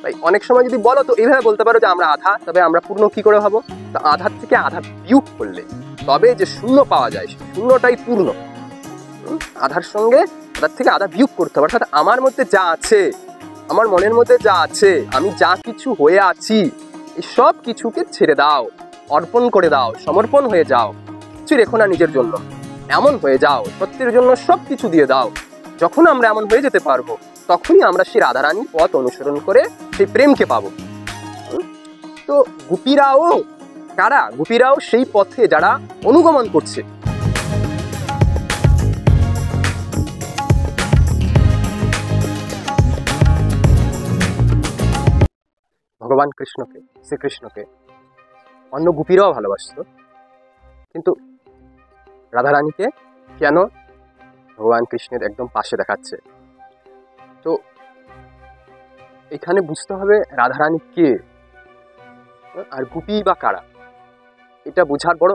তাই অনেক সময় যদি বলো তো এইভাবে বলতে পারো যে আমরা আধা, তবে আমরা পূর্ণ কি করে হবো? তো আধার থেকে আধা বিয়োগ করলে তবে যে শূন্য পাওয়া যায়, শূন্যটাই পূর্ণ। আধার সঙ্গে আধার থেকে আধা বিয়োগ করতে হবে, অর্থাৎ আমার মধ্যে যা আছে, আমার মনের মধ্যে যা আছে, আমি যা কিছু হয়ে আছি, এই সব কিছুকে ছেড়ে দাও, অর্পণ করে দাও, সমর্পণ হয়ে যাও, কিছু রেখো না নিজের জন্য, এমন হয়ে যাও, সত্যের জন্য সব কিছু দিয়ে দাও। যখন আমরা এমন হয়ে যেতে পারবো, তখনই আমরা সেই রাধারানীর পথ অনুসরণ করে সেই প্রেমকে পাবো। তো গোপীরাও কারা? গোপীরাও সেই পথে যারা অনুগমন করছে। ভগবান কৃষ্ণকে, শ্রীকৃষ্ণকে অন্য গোপীরাও ভালোবাসত, কিন্তু রাধারানীকে কেন ভগবান কৃষ্ণের একদম পাশে দেখাচ্ছে? তো এখানে বুঝতে হবে রাধারানী কে আর গোপী বা কারা, এটা বোঝার বড়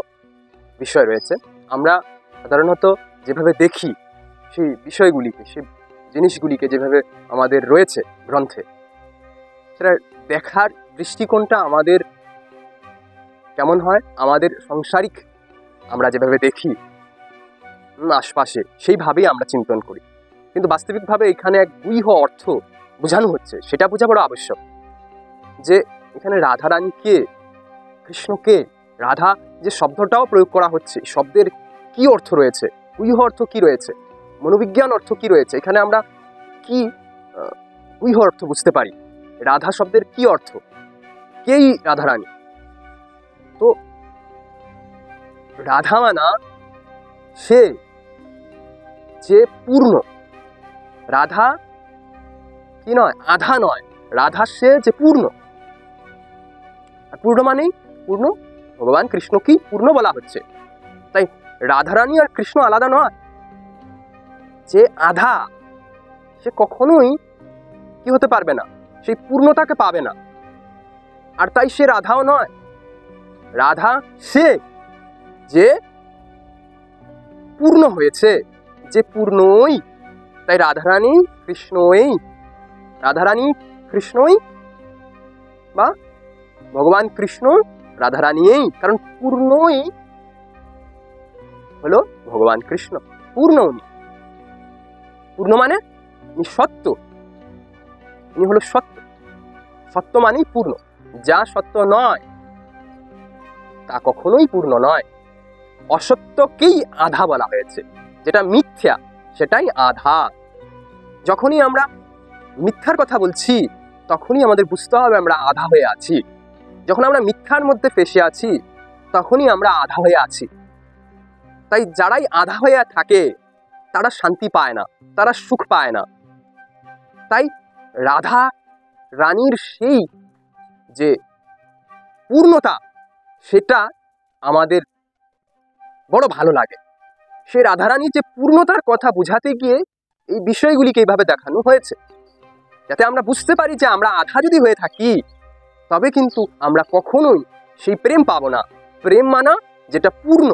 বিষয় রয়েছে। আমরা সাধারণত যেভাবে দেখি সেই বিষয়গুলিকে, সেই জিনিসগুলিকে যেভাবে আমাদের রয়েছে গ্রন্থে, সেটা দেখার দৃষ্টিকোণটা আমাদের কেমন হয়? আমাদের সাংসারিক আমরা যেভাবে দেখি আশপাশে, সেইভাবেই আমরা চিন্তন করি, কিন্তু বাস্তবিকভাবে এখানে এক গুহ্য অর্থ বোঝানো হচ্ছে, সেটা বোঝা বড় আবশ্যক। যে এখানে রাধারানী কে, কৃষ্ণ কে, রাধা যে শব্দটাও প্রয়োগ করা হচ্ছে, শব্দের কি অর্থ রয়েছে, গুহ্য অর্থ কি রয়েছে, মনোবিজ্ঞান অর্থ কি রয়েছে, এখানে আমরা কি গুহ্য অর্থ বুঝতে পারি, রাধা শব্দের কি অর্থ, কেই রাধারানী। তো রাধা মানা সে যে পূর্ণ, রাধা কি নয়, আধা নয়, রাধা সে যে পূর্ণ। পূর্ণ মানেই পূর্ণ, ভগবান কৃষ্ণকেই পূর্ণ বলা হচ্ছে। তাই রাধারানী আর কৃষ্ণ আলাদা নয়। যে আধা সে কখনোই কি হতে পারবে না, সেই পূর্ণতাকে পাবে না, আর তাই সে রাধাও নয়। রাধা সে যে পূর্ণ হয়েছে, যে পূর্ণই। তাই রাধারানী কৃষ্ণই, রাধারানী কৃষ্ণই বা ভগবান কৃষ্ণ রাধারানীই, কারণ পূর্ণই হলো ভগবান কৃষ্ণ, পূর্ণ উনি। পূর্ণ মানে সত্য, ইনি হলো সত্য। সত্য মানেই পূর্ণ। যা সত্য নয় তা কখনোই পূর্ণ নয়। অসত্যকেই আধা বলা হয়েছে, যেটা মিথ্যা সেটাই আধা। যখনই আমরা মিথ্যার কথা বলছি, তখনই আমাদের বুঝতে হবে আমরা আধা হয়ে আছি। যখন আমরা মিথ্যার মধ্যে ফেঁসে আছি, তখনই আমরা আধা হয়ে আছি। তাই যারাই আধা হয়ে থাকে তারা শান্তি পায় না, তারা সুখ পায় না। তাই রাধা রানীর সেই যে পূর্ণতা, সেটা আমাদের বড় ভালো লাগে। সে রাধারানীর যে পূর্ণতার কথা বোঝাতে গিয়ে এই বিষয়গুলিকে এইভাবে দেখানো হয়েছে, যাতে আমরা বুঝতে পারি যে আমরা আধা যদি হয়ে থাকি, তবে কিন্তু আমরা কখনোই সেই প্রেম পাবো না। প্রেম মানা যেটা পূর্ণ,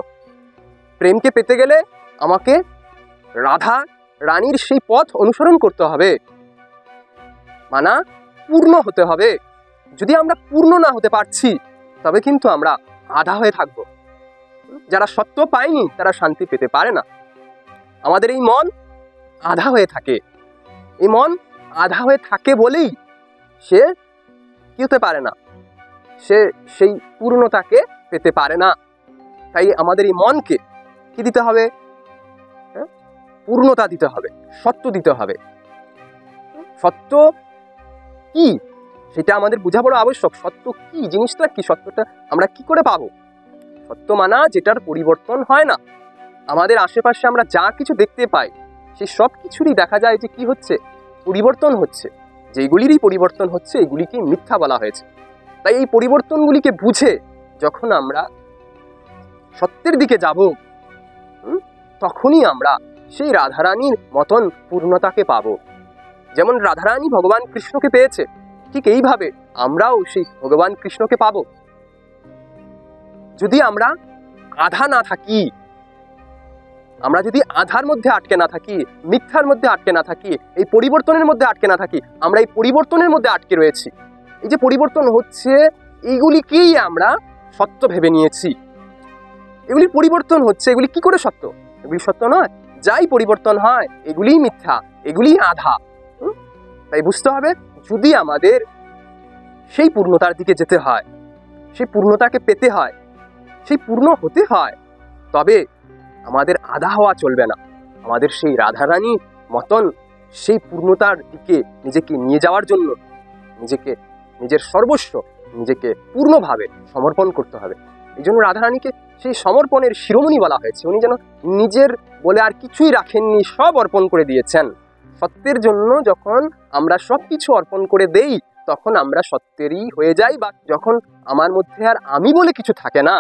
প্রেমকে পেতে গেলে আমাকে রাধা রানীর সেই পথ অনুসরণ করতে হবে, মানা পূর্ণ হতে হবে। যদি আমরা পূর্ণ না হতে পারছি, তবে কিন্তু আমরা আধা হয়ে থাকবো। যারা সত্য পায়নি তারা শান্তি পেতে পারে না। আমাদের এই মন আধা হয়ে থাকে, এই মন আধা হয়ে থাকে বলেই সে কি হতে পারে না, সে সেই পূর্ণতাকে পেতে পারে না। তাই আমাদের এই মনকে কি দিতে হবে? পূর্ণতা দিতে হবে, সত্য দিতে হবে। সত্য কি সেটা আমাদের বোঝা বড় আবশ্যক। সত্য কি জিনিসটা, কি সত্যটা আমরা কি করে পাবো? সত্য মানা যেটার পরিবর্তন হয় না। আমাদের আশেপাশে আমরা যা কিছু দেখতে পাই, সেই সব কিছুরই দেখা যায় যে কি হচ্ছে, পরিবর্তন হচ্ছে। যেগুলিরই পরিবর্তন হচ্ছে, এগুলিকে মিথ্যা বলা হয়েছে। তাই এই পরিবর্তনগুলিকে বুঝে যখন আমরা সত্যের দিকে যাব, তখনই আমরা সেই রাধারানীর মতন পূর্ণতাকে পাবো। যেমন রাধারানী ভগবান কৃষ্ণকে পেয়েছে, ঠিক এইভাবে আমরাও সেই ভগবান কৃষ্ণকে পাবো। যদি আমরা আধা না থাকি, আমরা যদি আধার মধ্যে আটকে না থাকি, মিথ্যার মধ্যে আটকে না থাকি, এই পরিবর্তনের মধ্যে আটকে না থাকি, আমরা এই পরিবর্তনের মধ্যে আটকে রয়েছি, এই যে পরিবর্তন হচ্ছে, এইগুলিকেই আমরা সত্য ভেবে নিয়েছি। এগুলি পরিবর্তন হচ্ছে, এগুলি কি করে সত্য? এগুলি সত্য নয়। যাই পরিবর্তন হয় এগুলিই মিথ্যা, এগুলিই আধা। তাই বুঝতে হবে, যদি আমাদের সেই পূর্ণতার দিকে যেতে হয়, সেই পূর্ণতাকে পেতে হয়, সেই পূর্ণ হতে হয়, তবে আমাদের আধা হওয়া চলবে না। আমাদের সেই রাধারানীর মতন সেই পূর্ণতার দিকে নিজেকে নিয়ে যাওয়ার জন্য নিজের সর্বস্ব, নিজেকে পূর্ণভাবে সমর্পণ করতে হবে। এই জন্য রাধারানীকে সেই সমর্পণের শিরোমণি বলা হয়েছে। উনি যেন নিজের বলে আর কিছুই রাখেননি, সব অর্পণ করে দিয়েছেন। সত্যের জন্য যখন আমরা সব কিছু অর্পণ করে দেই, তখন আমরা সত্যেরই হয়ে যাই। বা যখন আমার মধ্যে আর আমি বলে কিছু থাকে না,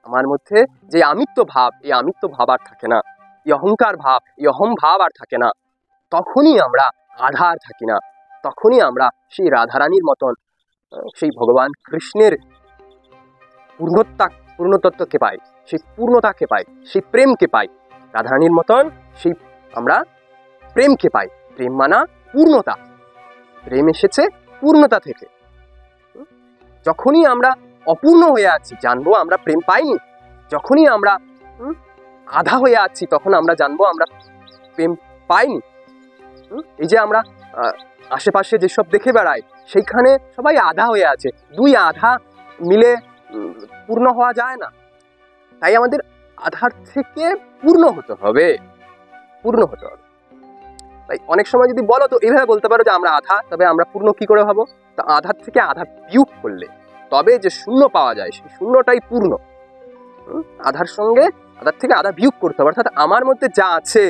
আমার মধ্যে যে আমিত্ব ভাব, এই আমিত্ব ভাব আর থাকে না, এই অহংকার ভাব, এই অহম ভাব আর থাকে না, তখনই আমরা আধা আর থাকি না। তখনই আমরা সেই রাধারানীর মতন সেই ভগবান কৃষ্ণের পূর্ণতত্ত্বকে পাই, সেই পূর্ণতাকে পাই, সেই প্রেমকে পাই। রাধারানীর মতন সেই আমরা প্রেমকে পাই। প্রেম মানা পূর্ণতা, প্রেম এসেছে পূর্ণতা থেকে। যখনই আমরা অপূর্ণ হয়ে আছি, জানবো আমরা প্রেম পাইনি। যখনই আমরা আধা হয়ে আছি, তখন আমরা জানবো আমরা প্রেম পাইনি। এই যে আমরা আশেপাশে যেসব দেখে বেড়াই, সেইখানে সবাই আধা হয়ে আছে। দুই আধা মিলে পূর্ণ হওয়া যায় না। তাই আমাদের আধার থেকে পূর্ণ হতে হবে, পূর্ণ হতে হবে। তাই অনেক সময় যদি বলো, তো এইভাবে বলতে পারো যে আমরা আধা, তবে আমরা পূর্ণ কি করে হব? তো আধার থেকে আধা বিয়োগ করলে তবে যে শূন্য পাওয়া যায়, সেই শূন্যটাই পূর্ণ। আধার থেকে আধা বিয়োগ করতে হবে। অর্থাৎ আমার মধ্যে যা আছে,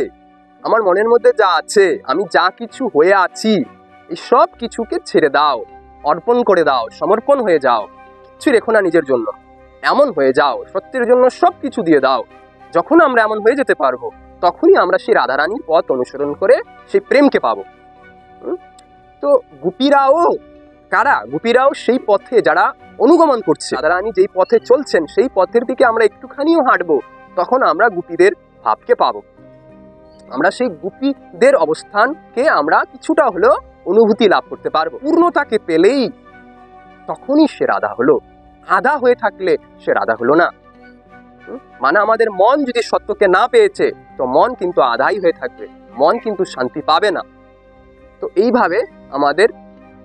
আমার মনের মধ্যে যা আছে, আমি যা কিছু হয়ে আছি, এই সব কিছুকে ছেড়ে দাও, অর্পণ করে দাও, সমর্পণ হয়ে যাও। কিছু রেখো না নিজের জন্য, এমন হয়ে যাও, সত্যের জন্য সব কিছু দিয়ে দাও। যখন আমরা এমন হয়ে যেতে পারবো, তখনই আমরা সেই রাধারানীর পথ অনুসরণ করে সেই প্রেমকে পাবো। তো গোপীরাও কারা? গোপীরাও সেই পথে যারা অনুগমন করছে। রাধারানী যেই পথে চলছেন, সেই পথের দিকে আমরা একটুখানিও হাঁটবো, তখন আমরা গোপীদের ভাবকে পাবো। আমরা সেই গোপীদের অবস্থানকে আমরা কিছুটা হলেও অনুভূতি লাভ করতে পারবো। পূর্ণতাকে পেলেই তখনই সে রাধা হলো। আধা হয়ে থাকলে সে রাধা হলো না। মানে আমাদের মন যদি সত্যকে না পেয়েছে, তো মন কিন্তু আধাই হয়ে থাকবে, মন কিন্তু শান্তি পাবে না। তো এইভাবে আমাদের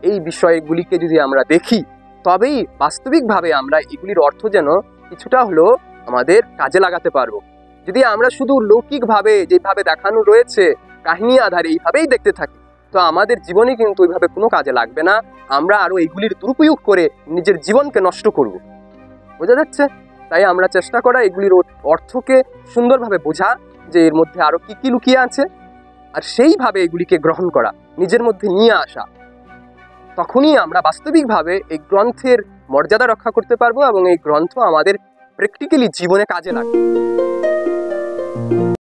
এই বিষয়গুলিকে যদি আমরা দেখি, তবেই বাস্তবিকভাবে আমরা এগুলির অর্থ যেন কিছুটা হলেও আমাদের কাজে লাগাতে পারবো। যদি আমরা শুধু লৌকিকভাবে যেভাবে দেখানো রয়েছে কাহিনী আধারে এইভাবেই দেখতে থাকি, তো আমাদের জীবনে কিন্তু ওইভাবে কোনো কাজে লাগবে না। আমরা আরো এইগুলির দুরুপয়োগ করে নিজের জীবনকে নষ্ট করব। বোঝা যাচ্ছে? তাই আমরা চেষ্টা করা এগুলির অর্থকে সুন্দরভাবে বোঝা, যে এর মধ্যে আরো কি কি লুকিয়ে আছে, আর সেইভাবে এগুলিকে গ্রহণ করা, নিজের মধ্যে নিয়ে আসা। তখনই আমরা বাস্তবিকভাবে এই গ্রন্থের মর্যাদা রক্ষা করতে পারবো এবং এই গ্রন্থ আমাদের প্র্যাকটিক্যালি জীবনে কাজে লাগবে।